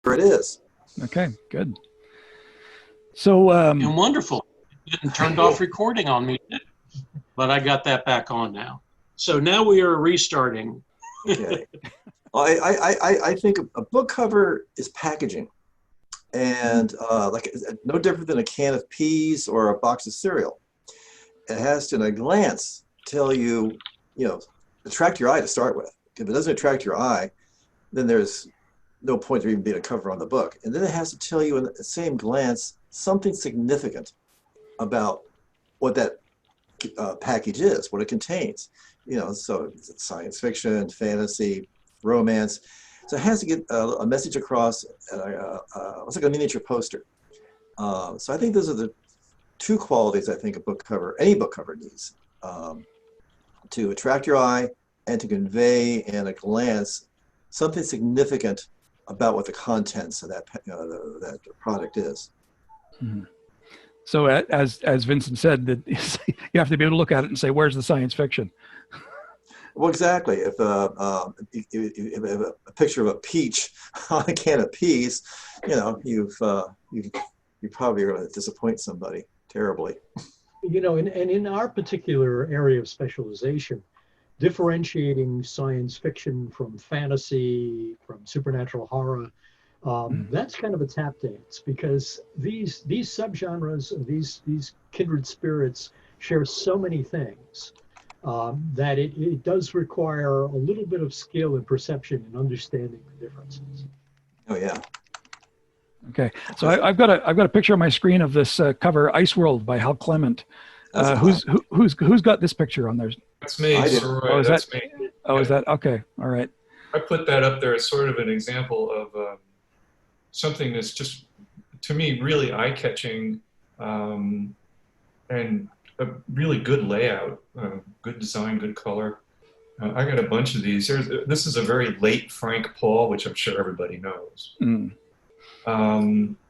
it is. Okay, good. So, And wonderful. You didn't turned off recording on me, but I got that back on now. So now we are restarting. Okay. Well, I think a book cover is packaging, and like no different than a can of peas or a box of cereal. It has to, in a glance, tell you, attract your eye to start with. If it doesn't attract your eye, then there's no point to even being a cover on the book. And then it has to tell you in the same glance something significant about what that package is, what it contains. So it's science fiction, fantasy, romance. So it has to get a message across. It's like a miniature poster. So I think those are the two qualities I think any book cover needs, to attract your eye and to convey in a glance something significant about what the contents of that that product is. mm-hmm. So as Vincent said, that you have to be able to look at it and say, "Where's the science fiction?" Well, exactly. If a picture of a peach on a can of peas, you probably are going to disappoint somebody terribly. And in our particular area of specialization, differentiating science fiction from fantasy, from supernatural horror, that's kind of a tap dance, because these subgenres, these kindred spirits share so many things that it does require a little bit of skill and perception and understanding the differences. Oh yeah. Okay, so I've got a picture on my screen of this cover, Ice World by Hal Clement. Who's got this picture on there? That's me. That's me. Oh, is that okay? All right. I put that up there as sort of an example of something that's just, to me, really eye-catching, and a really good layout, good design, good color. I got a bunch of these. This is a very late Frank Paul, which I'm sure everybody knows.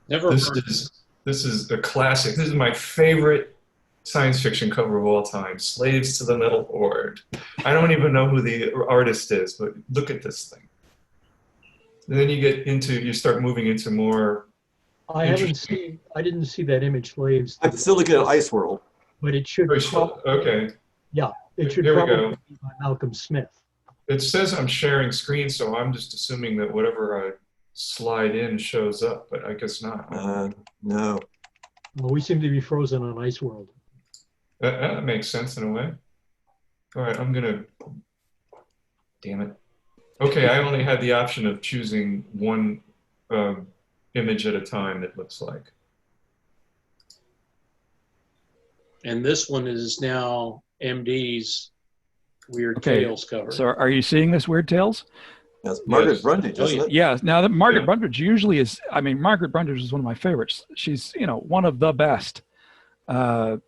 This is a classic. This is my favorite science fiction cover of all time, Slaves to the Metal Horde. I don't even know who the artist is, but look at this thing. And then you start moving into more. I didn't see that image, Slaves. I'm still looking at Ice World. But it should okay. Yeah, it should Here we probably go. be by Malcolm Smith. It says I'm sharing screen, so I'm just assuming that whatever I slide in shows up, but I guess not. No. Well, we seem to be frozen on Ice World. That makes sense in a way. All right, damn it. Okay, I only had the option of choosing one image at a time, it looks like. And this one is now MD's Weird Tales cover. So are you seeing this Weird Tales? That's Margaret Brundage, isn't it? Yeah. Now, Margaret Brundage usually is. I mean, Margaret Brundage is one of my favorites. She's one of the best cover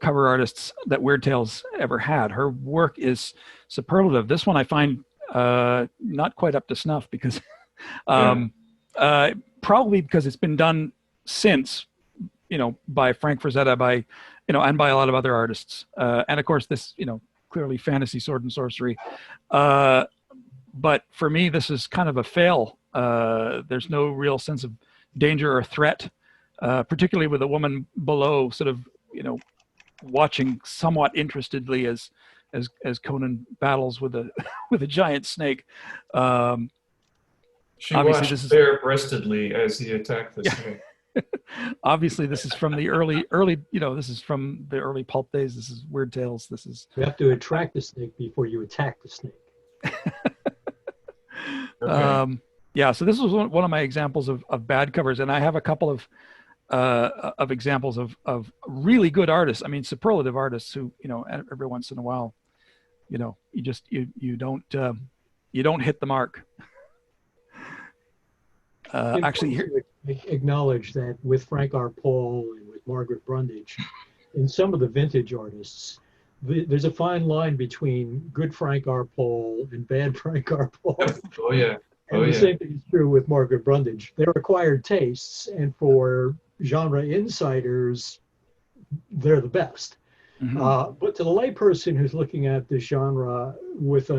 artists that Weird Tales ever had. Her work is superlative. This one I find not quite up to snuff because probably because it's been done since, by Frank Frazetta, and by a lot of other artists. And of course, this, clearly fantasy sword and sorcery. But for me, this is kind of a fail. There's no real sense of danger or threat, particularly with a woman below, sort of, watching somewhat interestedly as Conan battles with a with a giant snake. She watched bare-breastedly as he attacked the snake. Obviously, this is from the early, this is from the early pulp days. This is Weird Tales. This is. You have to attract the snake before you attack the snake. Okay. So this was one of my examples of bad covers, and I have a couple of examples of really good artists. I mean, superlative artists who, every once in a while, you don't hit the mark. Actually, here. Acknowledge that with Frank R. Paul and with Margaret Brundage, in some of the vintage artists, there's a fine line between good Frank R. Paul and bad Frank R. Paul. Oh yeah. And the same thing is true with Margaret Brundage. They're acquired tastes, and for genre insiders, they're the best. Mm-hmm. But to the layperson who's looking at this genre with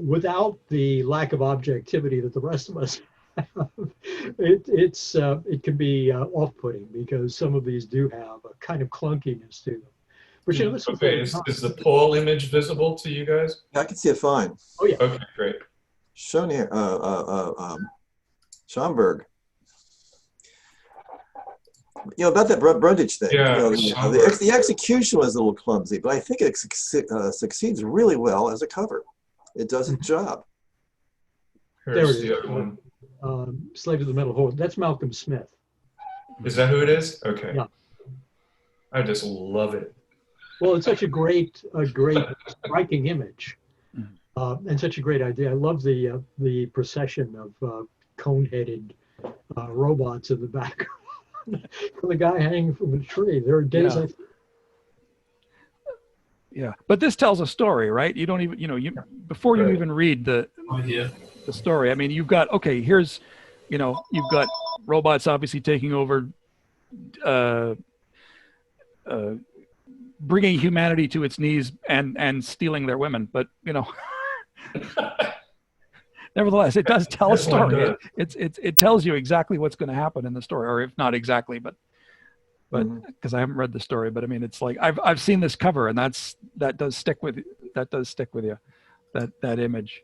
without the lack of objectivity that the rest of us it can be off-putting because some of these do have a kind of clunkiness to them. But you know, this was Okay, is the Paul image visible to you guys? I can see it fine. oh yeah. Okay, great. Shown here, Schomburg. You know, about that Brundage thing. Yeah, You know, Schomburg. the execution was a little clumsy, but I think it succeeds really well as a cover. It does its job. Here's There it the is. other one. Slave to the Metal Horse. That's Malcolm Smith. Is that who it is? Okay. Yeah. I just love it. Well, it's such a great striking image, and such a great idea. I love the procession of cone-headed robots in the background. The guy hanging from a tree. There are days Yeah. Yeah, but this tells a story, right? You don't even, you know, before you Right. even read the story. I mean, you've got, okay, here's, you know, you've got robots obviously taking over, bringing humanity to its knees and stealing their women. But you know, nevertheless, it does tell a This one story. does. It tells you exactly what's going to happen in the story, or if not exactly, but because I haven't read the story. But I mean, it's like I've seen this cover, and that does stick with you, that image.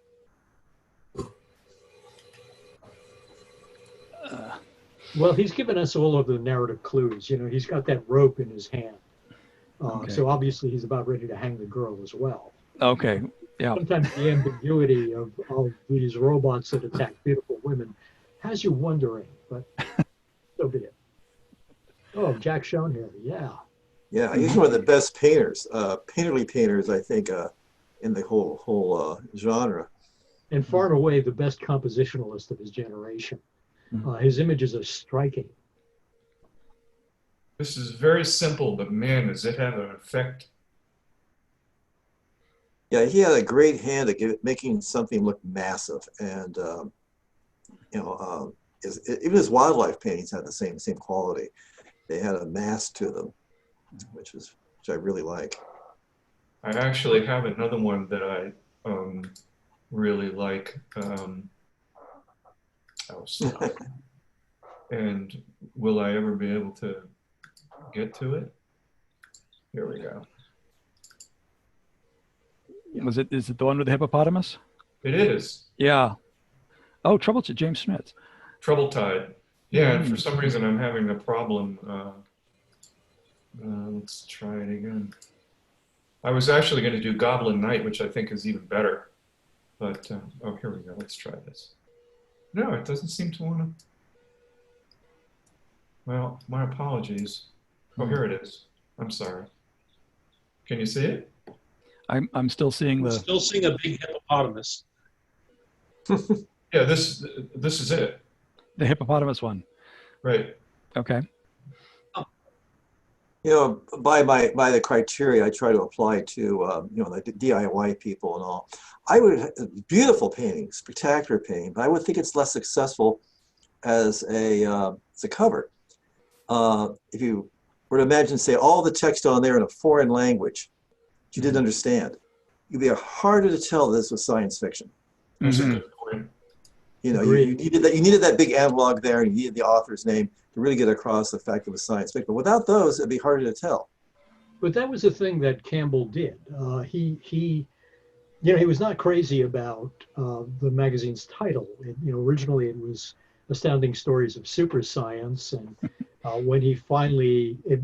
Well, he's given us all of the narrative clues. You know, he's got that rope in his hand. Okay. So obviously he's about ready to hang the girl as well. Okay. Yeah. Sometimes the ambiguity of these robots that attack beautiful women has you wondering, but so be it. Oh, Jack shown here. Yeah. Yeah, he's one of the best painters, painterly painters, I think, in the whole genre. And far and away the best compositionalist of his generation. His images are striking. This is very simple, but man, does it have an effect. Yeah, he had a great hand at making something look massive, and you know, even his wildlife paintings had the same quality. They had a mass to them, which I really like. I actually have another one that I really like. Oh, stop. And will I ever be able to get to it? Here we go. Is it the one with the hippopotamus? It is. Yeah. Oh, Trouble to James Smith. Trouble Tide. Yeah, and for some reason I'm having a problem. Let's try it again. I was actually going to do Goblin Knight, which I think is even better. But, oh, here we go. Let's try this. No, it doesn't seem to want to. Well, my apologies. Oh, here it is. I'm sorry. Can you see it? I'm still seeing We're the. still seeing a big hippopotamus. Yeah, this is it. The hippopotamus one. Right. Okay. You know, by the criteria I try to apply to, you know, like the DIY people and all, I would, beautiful painting, spectacular painting, but I would think it's less successful as a cover. If you were to imagine, say, all the text on there in a foreign language you didn't understand, it'd be harder to tell this was science fiction. That's a good point. You know, you needed that big analog there, and you needed the author's name to really get across the fact it was science fiction. But without those, it'd be harder to tell. But that was the thing that Campbell did. He you know, he was not crazy about the magazine's title. Originally it was Astounding Stories of Super Science, and when he finally it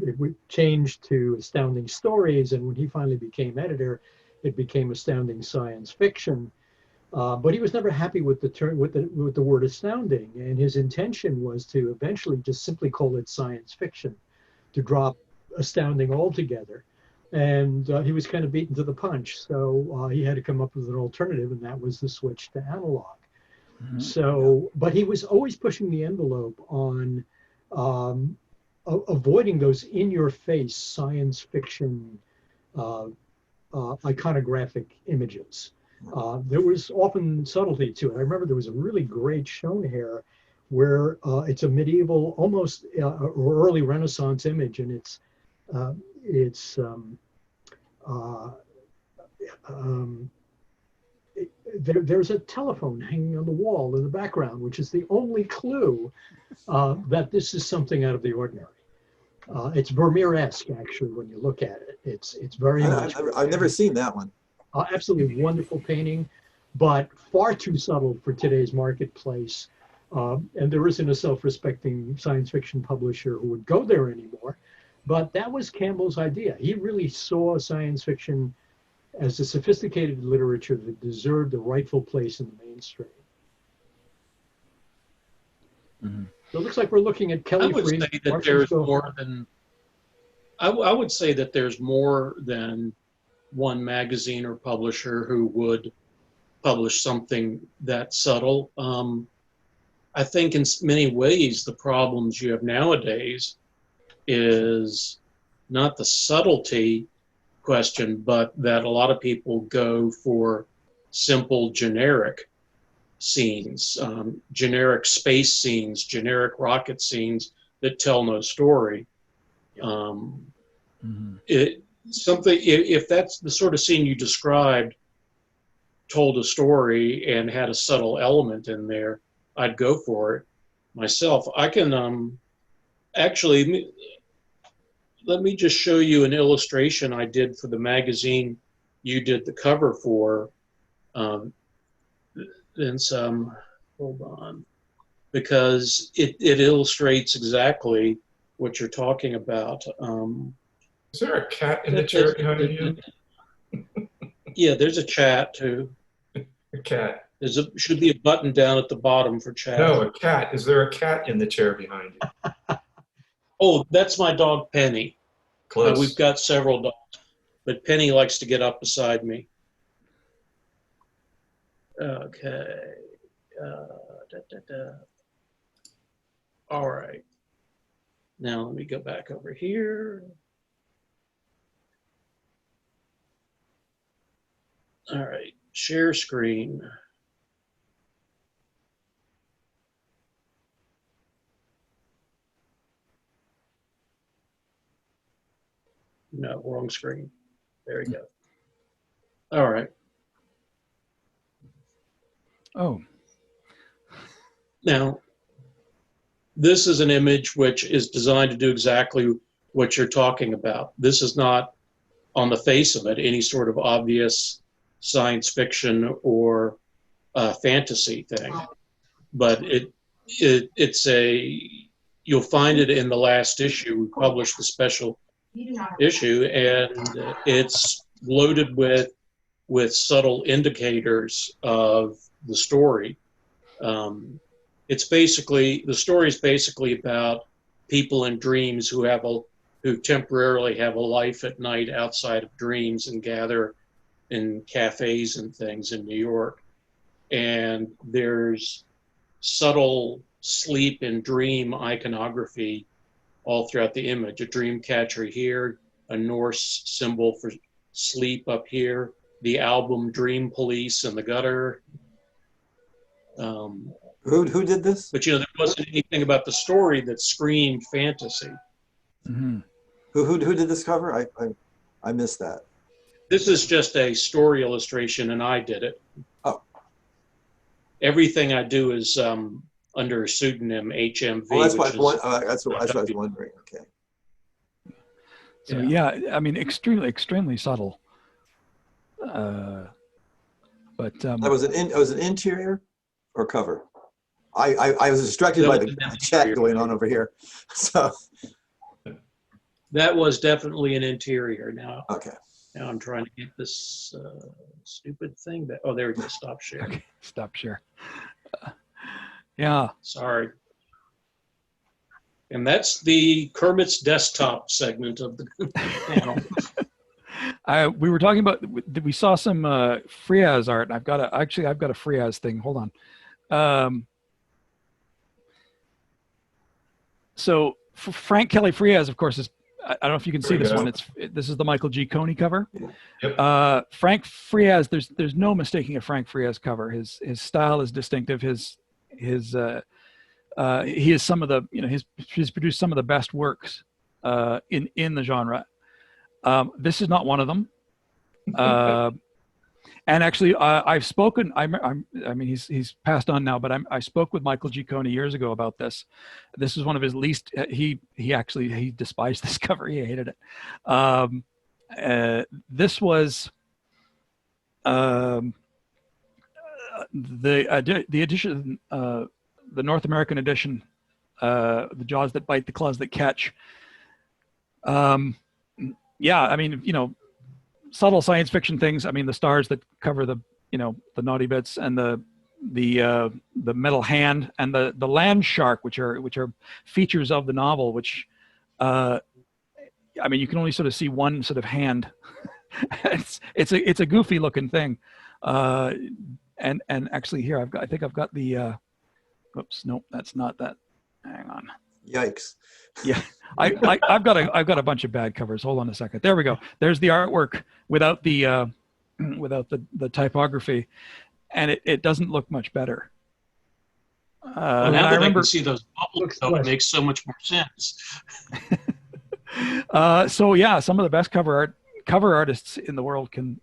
changed to Astounding Stories, and when he finally became editor, it became Astounding Science Fiction. But he was never happy with the term, with the word astounding, and his intention was to eventually just simply call it science fiction, to drop astounding altogether. And he was kind of beaten to the punch, so he had to come up with an alternative, and that was the switch to analog. So, but he was always pushing the envelope on avoiding those in-your-face science fiction iconographic images. There was often subtlety to it. I remember there was a really great shown here where it's a medieval, almost or early Renaissance image, and there's a telephone hanging on the wall in the background, which is the only clue that this is something out of the ordinary. It's Vermeer-esque, actually, when you look at it. It's very much. I've never seen that one. Absolutely wonderful painting, but far too subtle for today's marketplace. And there isn't a self-respecting science fiction publisher who would go there anymore. But that was Campbell's idea. He really saw science fiction as a sophisticated literature that deserved a rightful place in the mainstream. Mm-hmm. So it looks like we're looking at Kelly Freas. I would say that there's more than one magazine or publisher who would publish something that subtle. I think in many ways the problems you have nowadays is not the subtlety question, but that a lot of people go for simple generic scenes, generic space scenes, generic rocket scenes that tell no story. If that's the sort of scene you described, told a story and had a subtle element in there, I'd go for it myself. I can actually, let me just show you an illustration I did for the magazine you did the cover for. Hold on, because it illustrates exactly what you're talking about. Is there a cat in the chair behind you? Yeah, there's a chat too. A cat. Should be a button down at the bottom for chat. No, a cat. Is there a cat in the chair behind you? Oh, that's my dog Penny. Close. We've got several dogs, but Penny likes to get up beside me. Okay. All right. Now let me go back over here. All right, share screen. No, wrong screen. There we go. All right. Oh. Now, this is an image which is designed to do exactly what you're talking about. This is not, on the face of it, any sort of obvious science fiction or fantasy thing, but it's you'll find it in the last issue. We published the special issue, and it's loaded with subtle indicators of the story. The story is basically about people in dreams who temporarily have a life at night outside of dreams and gather in cafes and things in New York. And there's subtle sleep and dream iconography all throughout the image. A dream catcher here, a Norse symbol for sleep up here, the album Dream Police in the gutter. Who did this? But there wasn't anything about the story that screamed fantasy. Mm-hmm. Who did this cover? I missed that. This is just a story illustration, and I did it. Oh. Everything I do is under a pseudonym, HMV. Oh, that's what I was wondering. Okay. So yeah, I mean, extremely subtle. But that was an interior or cover. I was distracted by the chat going on over here. So that was definitely an interior. Now, okay. Now I'm trying to get this stupid thing back. Oh, there we go. Stop share. Okay, stop share. Yeah. Sorry. And that's the Kermit's desktop segment of the panel. We were talking about, we saw some Frias art. I've got a Frias thing. Hold on. So Frank Kelly Frias, of course, is, I don't know if you can see this one. This is the Michael G. Coney cover. Yep. Frank Frias, there's no mistaking a Frank Frias cover. His style is distinctive. He is some of the, he's produced some of the best works in the genre. This is not one of them. And actually, I've spoken. I mean, he's passed on now, but I spoke with Michael Giccone years ago about this. This is one of his least. He despised this cover. He hated it. This was the edition, the North American edition, the Jaws That Bite, the Claws That Catch. Yeah, I mean, subtle science fiction things. I mean, the stars that cover the the naughty bits, and the metal hand, and the land shark, which are features of the novel. Which, I mean, you can only sort of see one sort of hand. it's a goofy looking thing, and actually here I think I've got the. Oops, nope, that's not that. Hang on. Yikes. Yeah, I've got a bunch of bad covers. Hold on a second. There we go. There's the artwork without the typography, and it doesn't look much better. Well, now that I can see those bubbles, though, it makes so much more sense. So yeah, some of the best cover artists in the world can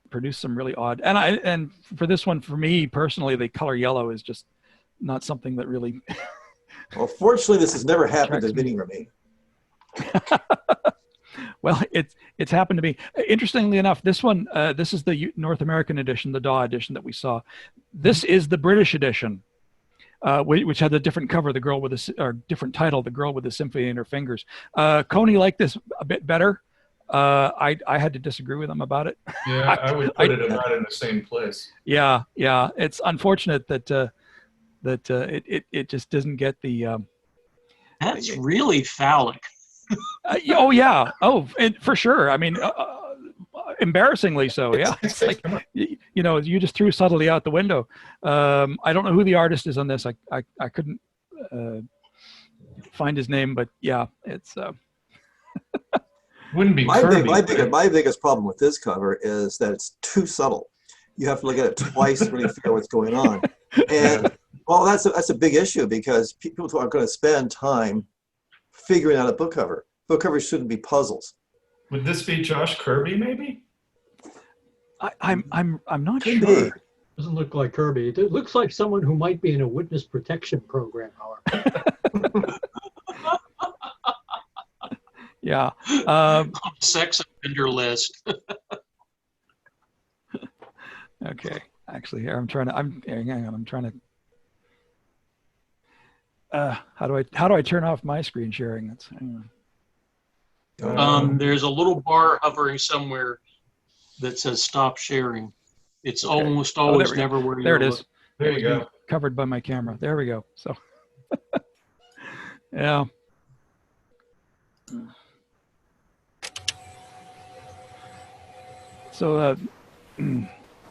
produce some really odd. And for this one, for me personally, the color yellow is just not something that really. Well, fortunately, this has never happened to Vinny or me. Well, it's happened to me. Interestingly enough, this one, this is the North American edition, the DAW edition that we saw. This is the British edition, which had a different cover, different title, The Girl with the Symphony in Her Fingers. Coney liked this a bit better. I had to disagree with him about it. Yeah, I would put it about in the same place. Yeah. It's unfortunate that it just doesn't get the. That's really phallic. Oh yeah. Oh, for sure. I mean, embarrassingly so. Yeah. It's like you just threw subtlety out the window. I don't know who the artist is on this. I couldn't find his name, but yeah, it's. Wouldn't be my biggest problem with this cover is that it's too subtle. You have to look at it twice to really figure out what's going on. And well, that's a big issue, because people are going to spend time figuring out a book cover. Book covers shouldn't be puzzles. Would this be Josh Kirby, maybe? I'm not Could sure. be. Doesn't look like Kirby. It looks like someone who might be in a witness protection program, however. Yeah. Sex offender list. Okay. Actually, here hang on. I'm trying to. How do I turn off my screen sharing? Hang Um, There's a little bar hovering somewhere that says "Stop sharing." It's almost always never where you there it look. is. There you go. Covered by my camera. There we go. So. Yeah. So,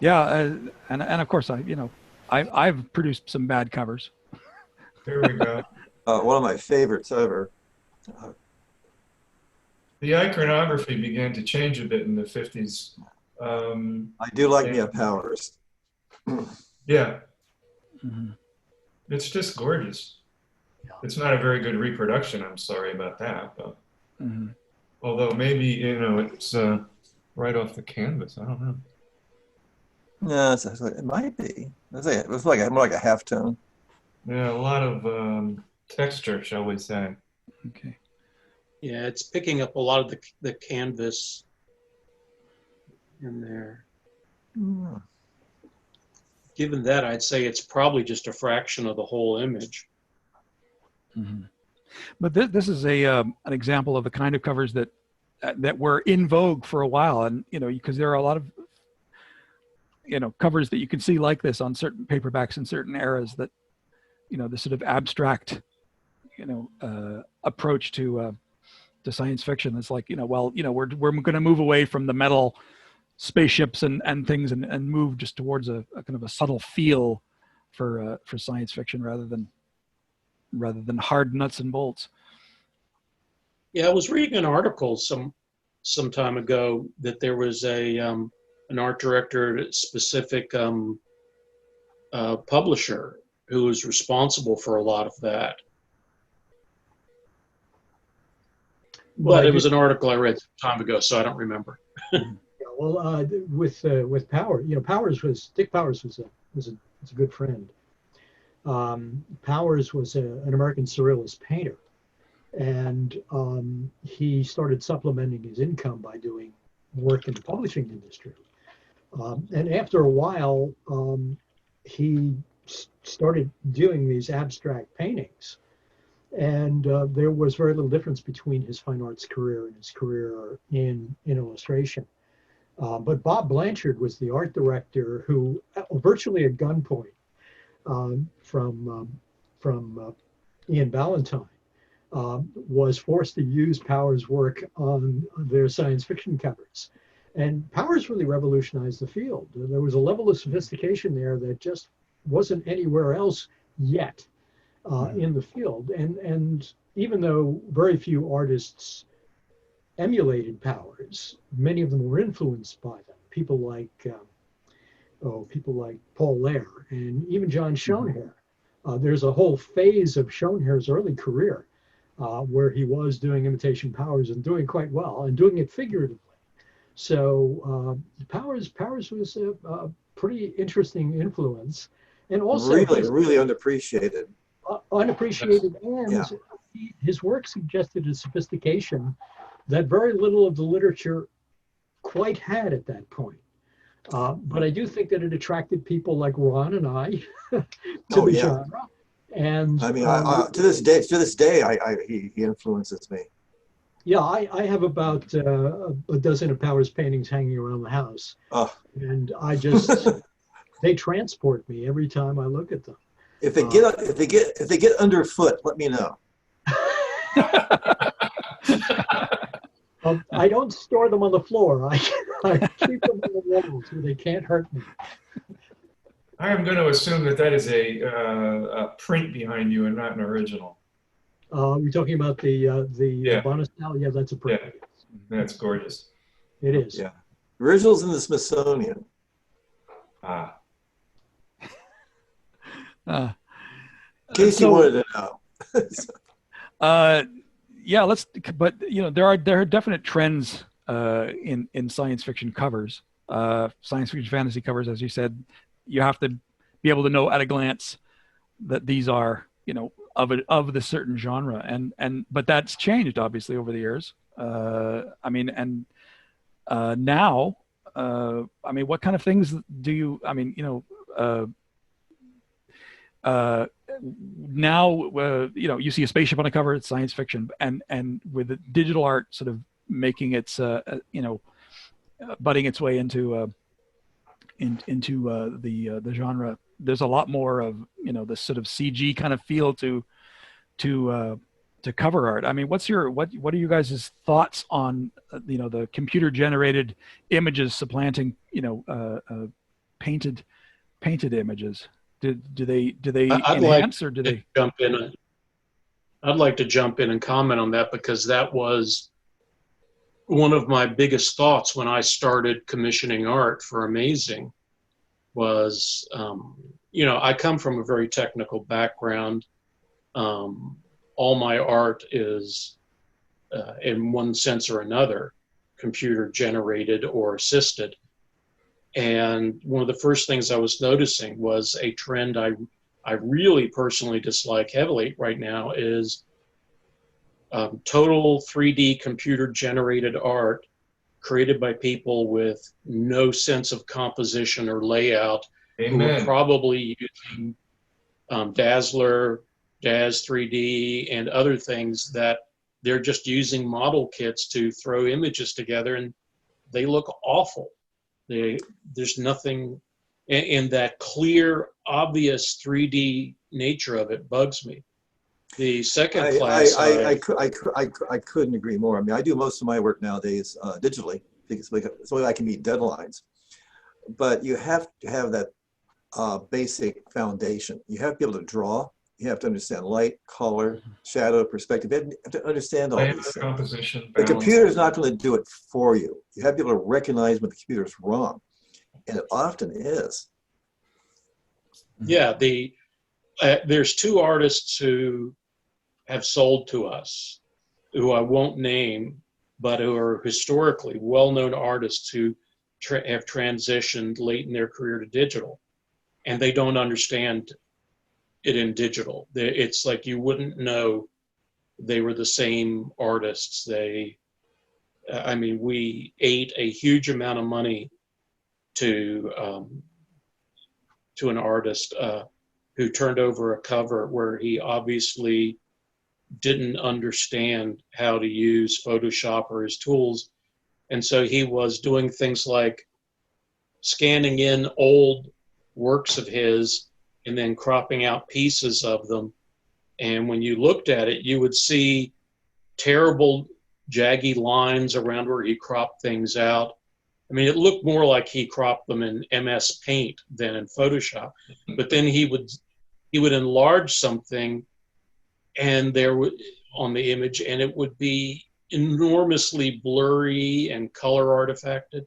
yeah, and of course I've produced some bad covers. There we go. one of my favorites ever. The iconography began to change a bit in the 50s. I do like Mia Powers. Yeah. Mm-hmm. It's just gorgeous. It's not a very good reproduction. I'm sorry about that. But Mm-hmm. although maybe, it's right off the canvas. I don't know. No, it might be. It's like more like a halftone. Yeah, a lot of texture, shall we say. Okay. Yeah, it's picking up a lot of the canvas in there. Mm. Given that, I'd say it's probably just a fraction of the whole image. Mm-hmm. But this is an example of the kind of covers that were in vogue for a while, and because there are a lot of covers that you can see like this on certain paperbacks in certain eras, that the sort of abstract approach to science fiction. It's like we're going to move away from the metal spaceships and things and move just towards a kind of a subtle feel for science fiction rather than hard nuts and bolts. Yeah, I was reading an article some time ago that there was an art director at a specific publisher who was responsible for a lot of that. But it was an article I read some time ago, so I don't remember. Yeah, Well, with Power, Dick Powers was a good friend. Powers was an American surrealist painter, and he started supplementing his income by doing work in the publishing industry. And after a while, he started doing these abstract paintings. And there was very little difference between his fine arts career and his career in illustration. But Bob Blanchard was the art director who, virtually at gunpoint, from Ian Ballantyne, was forced to use Powers' work on their science fiction covers. And Powers really revolutionized the field. There was a level of sophistication there that just wasn't anywhere else yet in the field. And even though very few artists emulated Powers, many of them were influenced by them. People like Paul Lair and even John Schoenherr. There's a whole phase of Schoenherr's early career where he was doing imitation Powers and doing quite well and doing it figuratively. So Powers was a pretty interesting influence, and also really unappreciated. Unappreciated, and his work suggested a sophistication that very little of the literature quite had at that point. But I do think that it attracted people like Ron and I to the genre. And I mean, to this day, he influences me. Yeah, I have about a dozen of Powers paintings hanging around the house, and I just they transport me every time I look at them. If they get underfoot, let me know. I don't store them on the floor. I keep them on the walls where they can't hurt me. I am going to assume that is a print behind you and not an original. We're talking about the bonus now. Yeah, that's a print. Yeah, that's gorgeous. It is. Yeah, originals in the Smithsonian. In case you wanted to know. Yeah, but there are definite trends in science fiction covers, science fiction fantasy covers, as you said. You have to be able to know at a glance that these are of the certain genre, but that's changed obviously over the years. Now, what kind of things do you? Now you see a spaceship on a cover, it's science fiction, and with the digital art sort of making its budding its way into the genre, there's a lot more of this sort of CG kind of feel to cover art. I mean, what are you guys' thoughts on the computer generated images supplanting painted images? Do they enhance, or do they jump in? I'd like to jump in and comment on that, because that was one of my biggest thoughts when I started commissioning art for Amazing. Was I come from a very technical background. All my art is, in one sense or another, computer generated or assisted. And one of the first things I was noticing was a trend I really personally dislike heavily right now is total 3D computer generated art created by people with no sense of composition or layout. Amen. Who are probably using Dazzler, Daz 3D, and other things that they're just using model kits to throw images together, and they look awful. There's nothing in that clear, obvious 3D nature of it bugs me. The second class, I couldn't agree more. I mean, I do most of my work nowadays digitally, because it's the way I can meet deadlines. But you have to have that basic foundation. You have to be able to draw. You have to understand light, color, shadow, perspective. You have to understand all these things. Composition, the computer is not going to do it for you. You have to be able to recognize when the computer is wrong, and it often is. Yeah, there's two artists who have sold to us, who I won't name, but who are historically well-known artists who have transitioned late in their career to digital, and they don't understand it in digital. It's like you wouldn't know they were the same artists. I mean, we ate a huge amount of money to an artist who turned over a cover where he obviously didn't understand how to use Photoshop or his tools. And so he was doing things like scanning in old works of his and then cropping out pieces of them. And when you looked at it, you would see terrible jaggy lines around where he cropped things out. I mean, it looked more like he cropped them in MS Paint than in Photoshop. But then he would enlarge something and on the image, and it would be enormously blurry and color artifacted.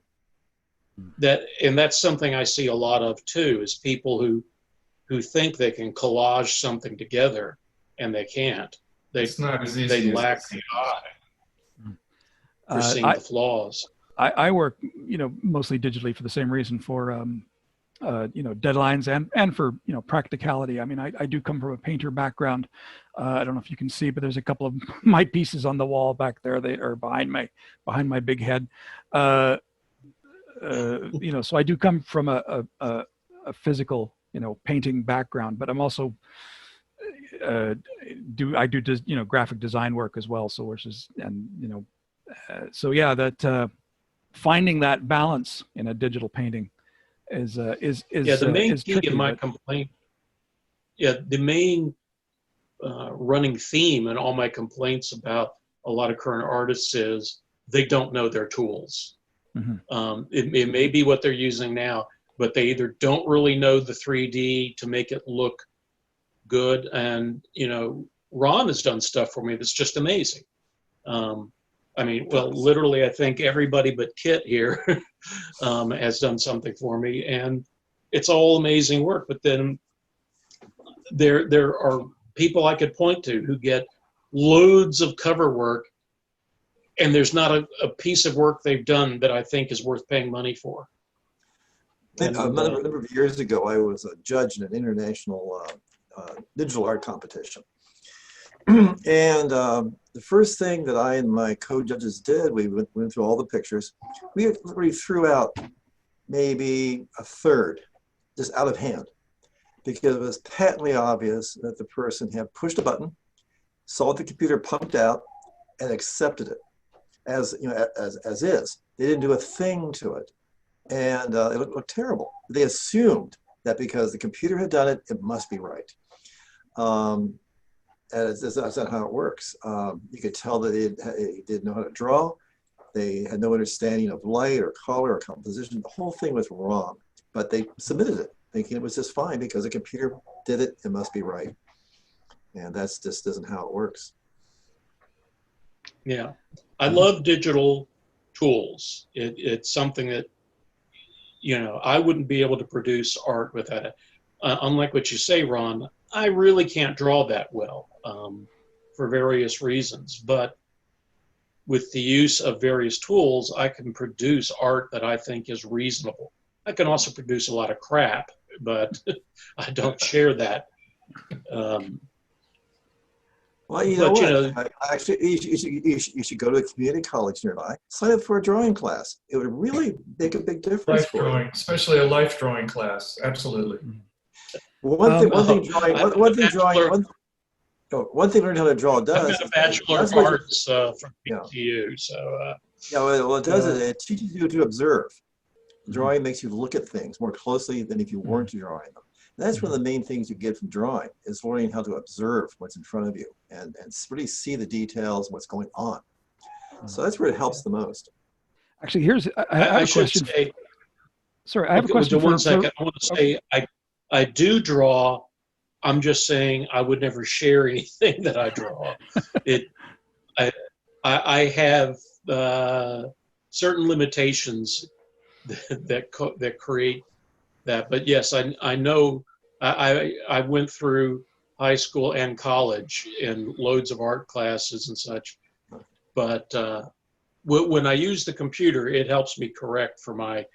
And that's something I see a lot of too, is people who think they can collage something together, and they can't. It's not as easy. They as lack the eye for seeing the flaws. I work, mostly digitally for the same reason, for deadlines and for practicality. I mean, I do come from a painter background. I don't know if you can see, but there's a couple of my pieces on the wall back there. They are behind my big head. So I do come from a physical painting background, but I'm also graphic design work as well. So that finding that balance in a digital painting is the main key tricky, in my complaint. Yeah, the main running theme in all my complaints about a lot of current artists is they don't know their tools. Mm-hmm. It may be what they're using now, but they either don't really know the 3D to make it look good. And, Ron has done stuff for me that's just amazing. I mean, well, literally, I think everybody but Kit here has done something for me, and it's all amazing work. But then there are people I could point to who get loads of cover work, and there's not a piece of work they've done that I think is worth paying money for. A number of years ago, I was a judge in an international digital art competition. And the first thing that I and my co-judges did, we went through all the pictures. We threw out maybe a third, just out of hand, because it was patently obvious that the person had pushed a button, saw what the computer pumped out, and accepted it as is. They didn't do a thing to it, and it looked terrible. They assumed that because the computer had done it, it must be right. And that's not how it works. You could tell that they didn't know how to draw. They had no understanding of light or color or composition. The whole thing was wrong, but they submitted it thinking it was just fine because the computer did it, it must be right. And that's just isn't how it works. Yeah, I love digital tools. It's something that, I wouldn't be able to produce art without it. Unlike what you say, Ron, I really can't draw that well for various reasons. But with the use of various tools, I can produce art that I think is reasonable. I can also produce a lot of crap, but I don't share that. Well, you know what? Actually, you should go to a community college nearby. Sign up for a drawing class. It would really make a big difference for you. Especially a life drawing class. Absolutely. One thing learning how to draw does. I've got a Bachelor of Arts from BTU, so. It does is it teaches you to observe. Drawing makes you look at things more closely than if you weren't drawing them. And that's one of the main things you get from drawing is learning how to observe what's in front of you and really see the details and what's going on. So that's where it helps the most. Actually, I have a question. Sorry, I have a question. One second. I want to say I do draw. I'm just saying I would never share anything that I draw. I have certain limitations that create that. But yes, I know I went through high school and college in loads of art classes and such. But when I use the computer, it helps me correct for my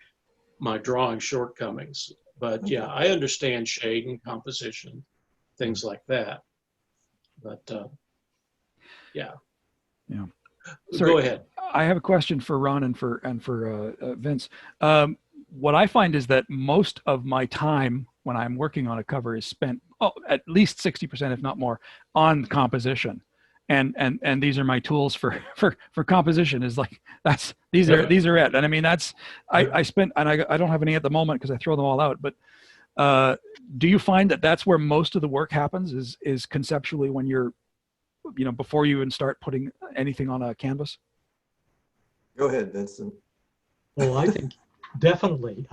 my drawing shortcomings. But yeah, I understand shade and composition, things like that. But yeah. Yeah. Go ahead. I have a question for Ron and for Vince. What I find is that most of my time when I'm working on a cover is spent, at least 60%, if not more, on composition. And these are my tools for composition. Is like these are it. And I mean I spent, and I don't have any at the moment because I throw them all out. But do you find that that's where most of the work happens? Is conceptually when you're, before you even start putting anything on a canvas? Go ahead, Vincent. Well, I think definitely.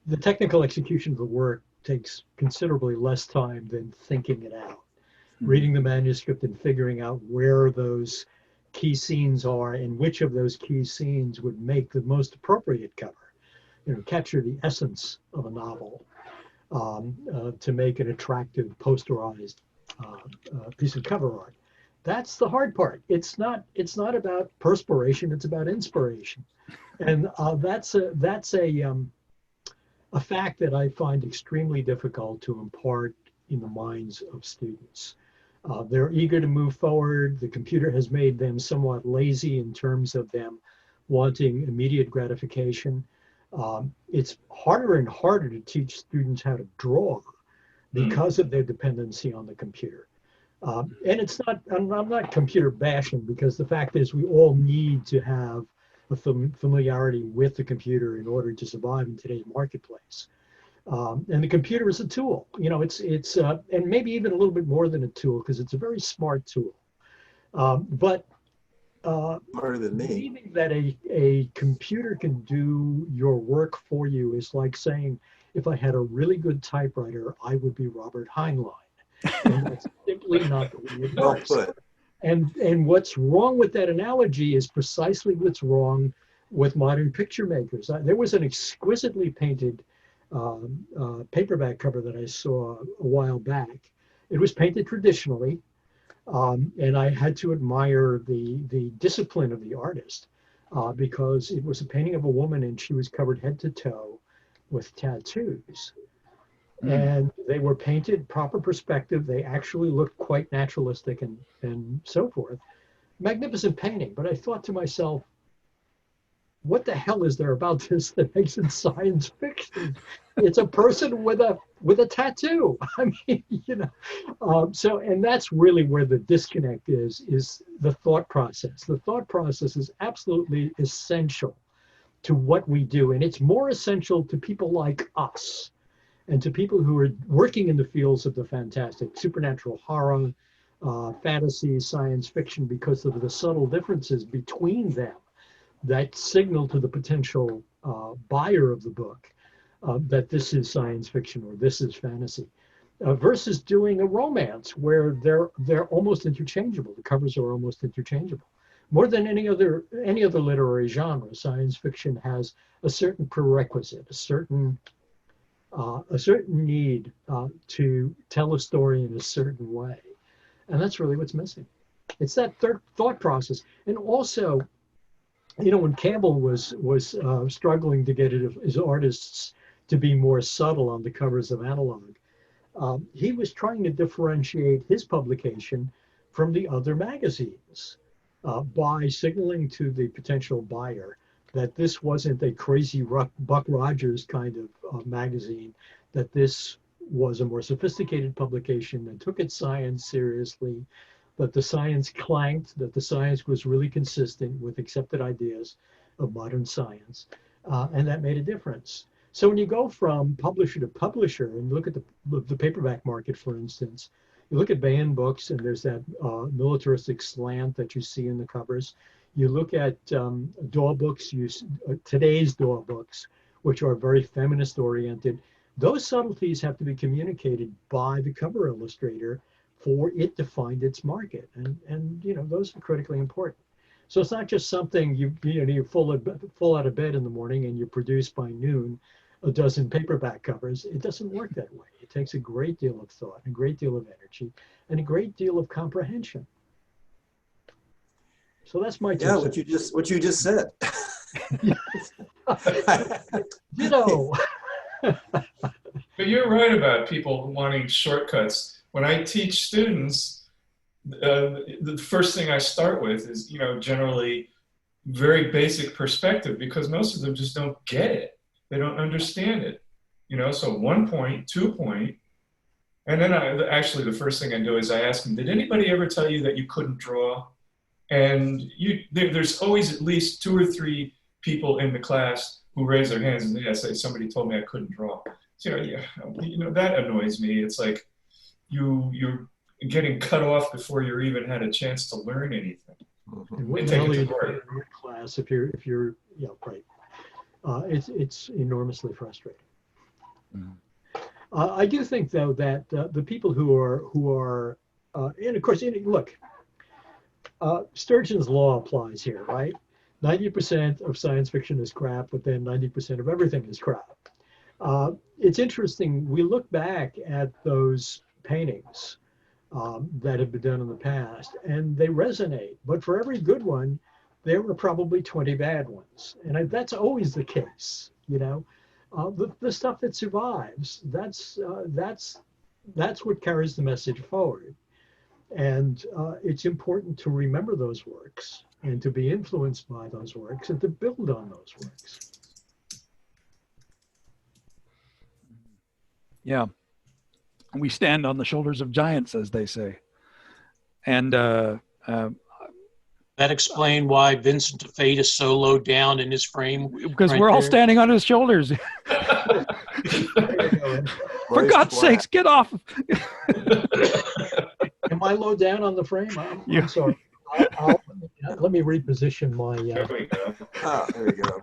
The technical execution of the work takes considerably less time than thinking it out. Reading the manuscript and figuring out where those key scenes are and which of those key scenes would make the most appropriate cover. Capture the essence of a novel to make an attractive posterized piece of cover art. That's the hard part. It's not about perspiration. It's about inspiration, and that's a fact that I find extremely difficult to impart in the minds of students. They're eager to move forward. The computer has made them somewhat lazy in terms of them wanting immediate gratification. It's harder and harder to teach students how to draw because of their dependency on the computer. And it's not, I'm not computer bashing, because the fact is we all need to have a familiarity with the computer in order to survive in today's marketplace. And the computer is a tool, it's and maybe even a little bit more than a tool, because it's a very smart tool. But smarter than me. believing that a computer can do your work for you is like saying, if I had a really good typewriter, I would be Robert Heinlein. And that's simply not the way it works. Well put. And what's wrong with that analogy is precisely what's wrong with modern picture makers. There was an exquisitely painted paperback cover that I saw a while back. It was painted traditionally, and I had to admire the discipline of the artist because it was a painting of a woman and she was covered head to toe with tattoos. And they were painted proper perspective. They actually looked quite naturalistic and so forth. Magnificent painting. But I thought to myself, what the hell is there about this that makes it science fiction? It's a person with a tattoo. I mean, so, and that's really where the disconnect is the thought process. The thought process is absolutely essential to what we do. And it's more essential to people like us and to people who are working in the fields of the fantastic, supernatural horror, fantasy, science fiction, because of the subtle differences between them that signal to the potential buyer of the book that this is science fiction or this is fantasy, versus doing a romance where they're almost interchangeable. The covers are almost interchangeable. More than any other literary genre, science fiction has a certain prerequisite, a certain need to tell a story in a certain way. And that's really what's missing. It's that third thought process. And also, when Campbell was struggling to get his artists to be more subtle on the covers of Analog, he was trying to differentiate his publication from the other magazines by signaling to the potential buyer that this wasn't a crazy Buck Rogers kind of magazine, that this was a more sophisticated publication that took its science seriously, that the science clanked, that the science was really consistent with accepted ideas of modern science, and that made a difference. So when you go from publisher to publisher and look at the paperback market, for instance, you look at banned books and there's that militaristic slant that you see in the covers. You look at DAW books, today's DAW books, which are very feminist oriented. Those subtleties have to be communicated by the cover illustrator for it to find its market. And those are critically important. So it's not just something you fall out of bed in the morning and you produce by noon a dozen paperback covers. It doesn't work that way. It takes a great deal of thought, a great deal of energy, and a great deal of comprehension. So that's my two Yeah, cents. what you just said. Ditto. But you're right about people wanting shortcuts. When I teach students, the first thing I start with is, generally very basic perspective, because most of them just don't get it. They don't understand it. So 1 point, 2 point. And then actually the first thing I do is I ask them, did anybody ever tell you that you couldn't draw? And there's always at least 2 or 3 people in the class who raise their hands and yes, somebody told me I couldn't draw. So, that annoys me. It's like you're getting cut off before you even had a chance to learn anything. And what the hell are you doing in art class if you're right? It's enormously frustrating. I do think though that the people who are and of course look, Sturgeon's law applies here, right? 90% of science fiction is crap, but then 90% of everything is crap. It's interesting. We look back at those paintings that have been done in the past, and they resonate. But for every good one, there were probably 20 bad ones, and that's always the case. The stuff that survives, that's what carries the message forward. And it's important to remember those works and to be influenced by those works and to build on those works. Yeah. We stand on the shoulders of giants, as they say. And that explain why Vincent Di Fate is so low down in his frame. Because we're all standing on his shoulders. For God's sakes, get off. Am I low down on the frame? I'm sorry. Let me reposition my. There we go. There we go.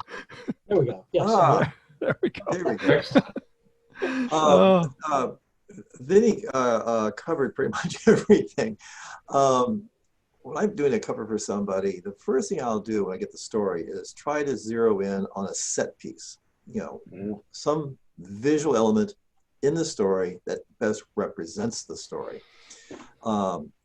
There we go. Yes. There we go. There we go. Vinny covered pretty much everything. When I'm doing a cover for somebody, the first thing I'll do when I get the story is try to zero in on a set piece. Some visual element in the story that best represents the story.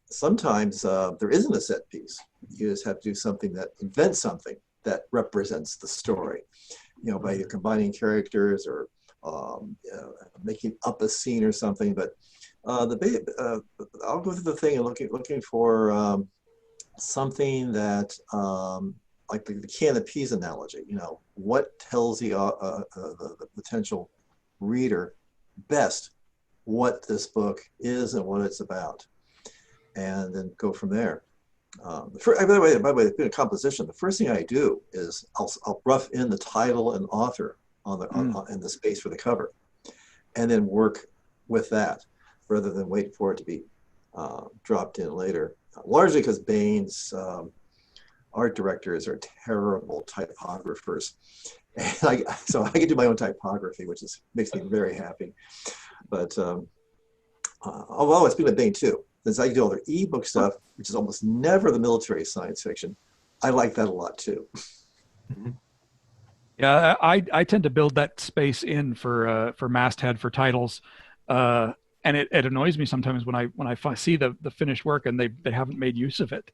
Sometimes there isn't a set piece. You just have to do something that invents something that represents the story. By either combining characters or making up a scene or something. But I'll go through the thing and looking for something that, like the can of peas analogy. What tells the potential reader best what this book is and what it's about, and then go from there. By the way, in a composition, the first thing I do is I'll rough in the title and author in the space for the cover, and then work with that rather than wait for it to be dropped in later. Largely because Bain's art directors are terrible typographers, and so I can do my own typography, which makes me very happy. But although it's been a Bain too, since I do all their ebook stuff, which is almost never the military science fiction, I like that a lot too. Yeah, I tend to build that space in for masthead for titles, and it annoys me sometimes when I see the finished work and they haven't made use of it.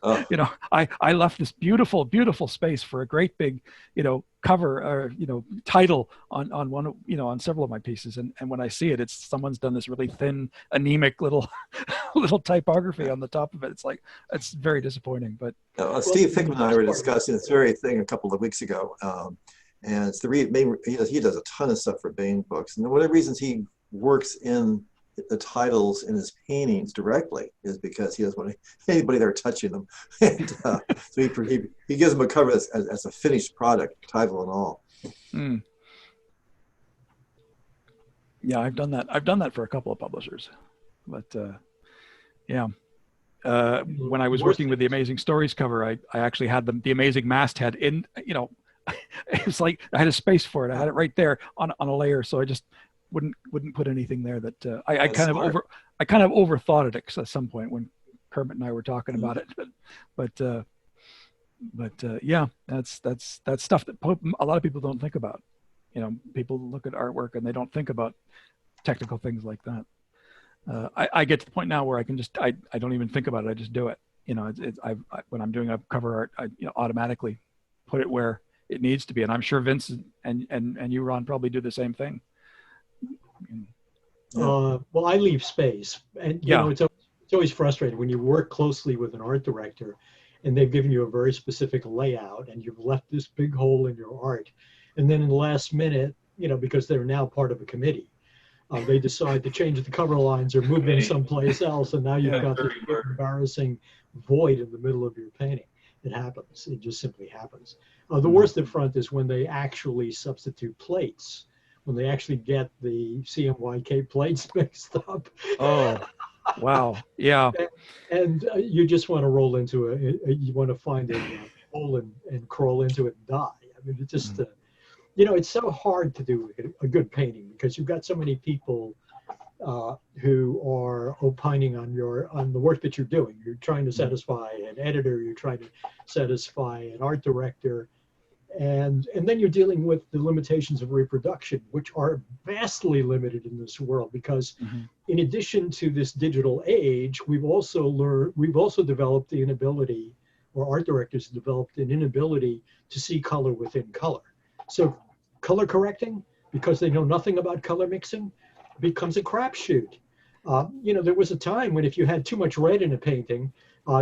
Oh. I left this beautiful space for a great big cover or title on one on several of my pieces, and when I see it, it's someone's done this really thin, anemic little typography on the top of it. It's very disappointing. But Steve Fickman and I were discussing this very thing a couple of weeks ago, and it's he does a ton of stuff for Bain books, and one of the reasons he works in the titles in his paintings directly is because he doesn't want anybody there touching them, and so he gives them a cover as a finished product, title and all. Yeah, I've done that for a couple of publishers, but yeah. When I was working with the Amazing Stories cover, I actually had the Amazing masthead in. It was like I had a space for it. I had it right there on a layer, so I just wouldn't put anything there that I kind of overthought it at some point when Kermit and I were talking about it, but yeah, that's stuff that a lot of people don't think about. People look at artwork and they don't think about technical things like that. I get to the point now where I can I don't even think about it. I just do it. you know, when I'm doing a cover art, I automatically put it where it needs to be. And I'm sure Vince and you, Ron, probably do the same thing. Well, I leave space, and you know, it's always frustrating when you work closely with an art director and they've given you a very specific layout and you've left this big hole in your art, and then in the last minute, you know, because they're now part of a committee, they decide to change the cover lines or move them someplace else, and now you've got this embarrassing void in the middle of your painting. It happens. It just simply happens. The worst up front is when they actually substitute plates, when they actually get the CMYK plates mixed up. Oh, wow. Yeah. And you just want to roll into you want to find a hole and crawl into it and die. I mean, it just, you know, it's so hard to do a good painting because you've got so many people who are opining on the work that you're doing. You're trying to satisfy an editor, you're trying to satisfy an art director, and then you're dealing with the limitations of reproduction, which are vastly limited in this world because in addition to this digital age, we've also developed the inability, or art directors developed an inability to see color within color. So color correcting, because they know nothing about color mixing, becomes a crapshoot. You know, there was a time when if you had too much red in a painting,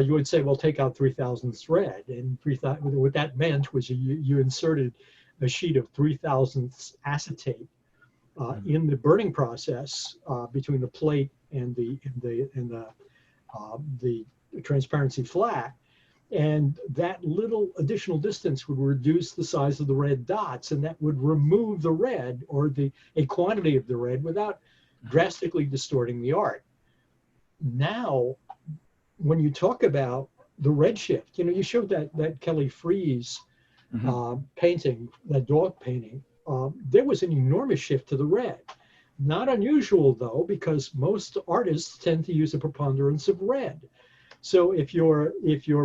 you would say, well, take out 3,000ths red. And what that meant was you inserted a sheet of 3,000ths acetate in the burning process between the plate and the transparency flat. And that little additional distance would reduce the size of the red dots, and that would remove the red or a quantity of the red without drastically distorting the art. Now, when you talk about the red shift, you know, you showed that Kelly Freas painting, that dog painting. There was an enormous shift to the red. Not unusual though, because most artists tend to use a preponderance of red. So if your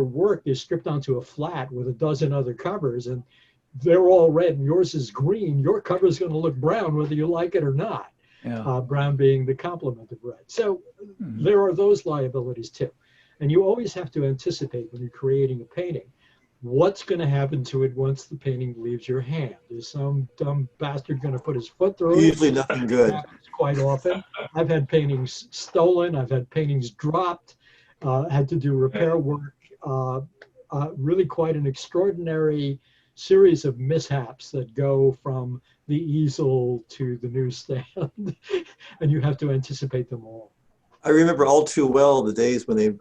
work is stripped onto a flat with a dozen other covers and they're all red and yours is green, your cover is going to look brown whether you like it or not. Yeah. Brown being the complement of red. So there are those liabilities too. And you always have to anticipate when you're creating a painting, what's going to happen to it once the painting leaves your hand. Is some dumb bastard going to put his foot through it? Usually nothing good. That happens quite often. I've had paintings stolen. I've had paintings dropped. Had to do repair work. Really quite an extraordinary series of mishaps that go from the easel to the newsstand, and you have to anticipate them all. I remember all too well the days when they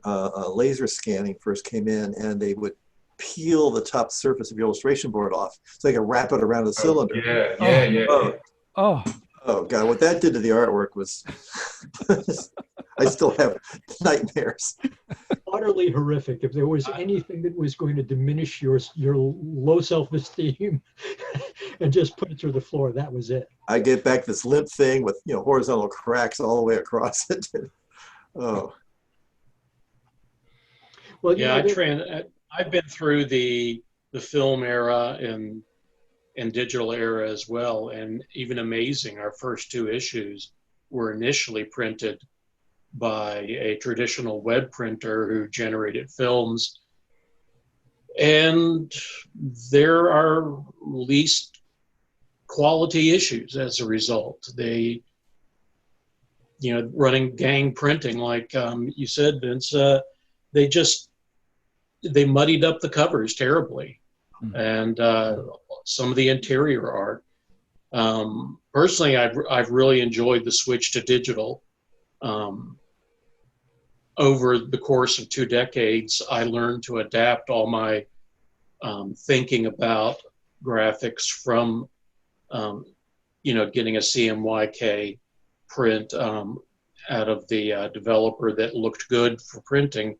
laser scanning first came in, and they would peel the top surface of your illustration board off so they could wrap it around the cylinder. Oh God, what that did to the artwork was, I still have nightmares. Utterly horrific. If there was anything that was going to diminish your low self-esteem and just put it through the floor, that was it. I get back this limp thing with, you know, horizontal cracks all the way across it. Oh. Well, yeah, I've been through the film era and digital era as well, and even Amazing, our first two issues were initially printed by a traditional web printer who generated films, and there are least quality issues as a result. They, you know, running gang printing, like you said, Vince, they muddied up the covers terribly, and some of the interior art. Personally, I've really enjoyed the switch to digital. Over the course of 2 decades, I learned to adapt all my thinking about graphics from, you know, getting a CMYK print out of the developer that looked good for printing,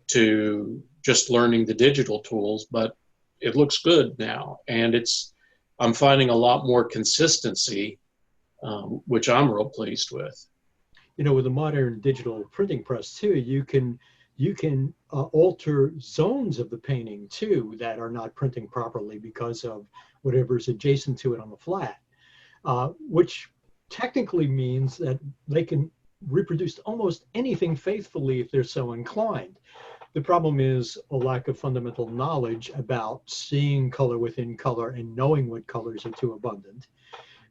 to just learning the digital tools, but it looks good now. And I'm finding a lot more consistency, which I'm real pleased with. You know, with the modern digital printing press too, you can alter zones of the painting too that are not printing properly because of whatever's adjacent to it on the flat, which technically means that they can reproduce almost anything faithfully if they're so inclined. The problem is a lack of fundamental knowledge about seeing color within color and knowing what colors are too abundant.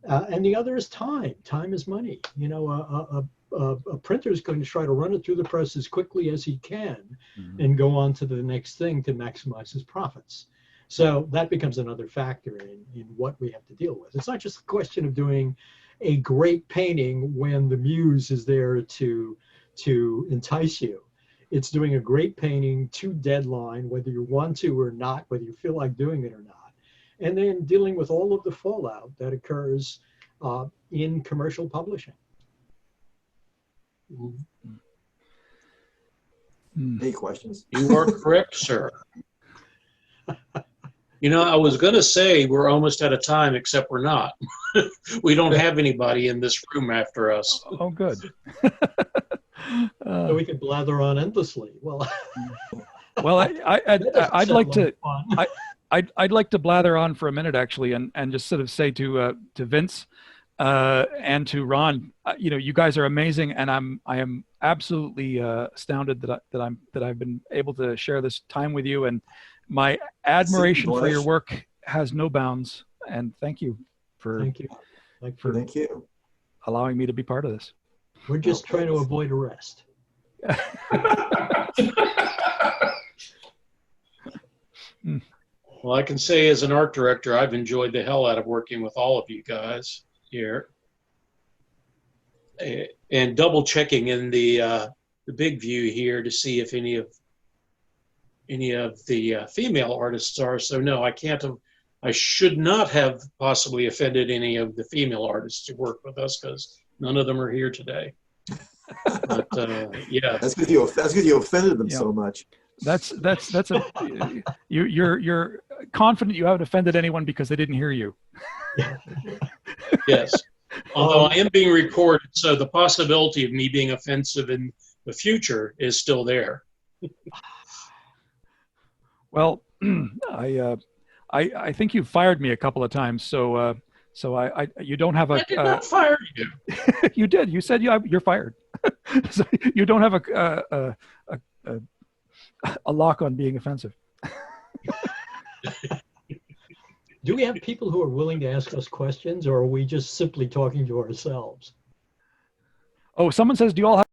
And the other is time. Time is money. You know, a printer is going to try to run it through the press as quickly as he can and go on to the next thing to maximize his profits. So that becomes another factor in what we have to deal with. It's not just a question of doing a great painting when the muse is there to entice you. It's doing a great painting to deadline, whether you want to or not, whether you feel like doing it or not. And then dealing with all of the fallout that occurs in commercial publishing. Any questions? You are correct, sir. You know, I was going to say we're almost out of time, except we're not. We don't have anybody in this room after us. Oh, good. So we could blather on endlessly. Well, well, I'd like to. I'd like to blather on for a minute, actually, and just sort of say to Vince and to Ron, you know, you guys are amazing, and I am absolutely astounded that I've been able to share this time with you, and my admiration for your work has no bounds. And thank you for thank you. allowing me to be part of this. We're just trying to avoid arrest. Well, I can say as an art director, I've enjoyed the hell out of working with all of you guys here. And double checking in the big view here to see if any of the female artists are. So no, I should not have possibly offended any of the female artists who work with us, because none of them are here today. But yeah, that's because you offended them so much. That's you're confident you haven't offended anyone because they didn't hear you. Yes. Although I am being recorded, so the possibility of me being offensive in the future is still there. Well, I think you've fired me a couple of times, so you don't have a. I did not fire you. You did. You said you're fired. So you don't have a lock on being offensive. Do we have people who are willing to ask us questions, or are we just simply talking to ourselves? Oh, someone says, do you all have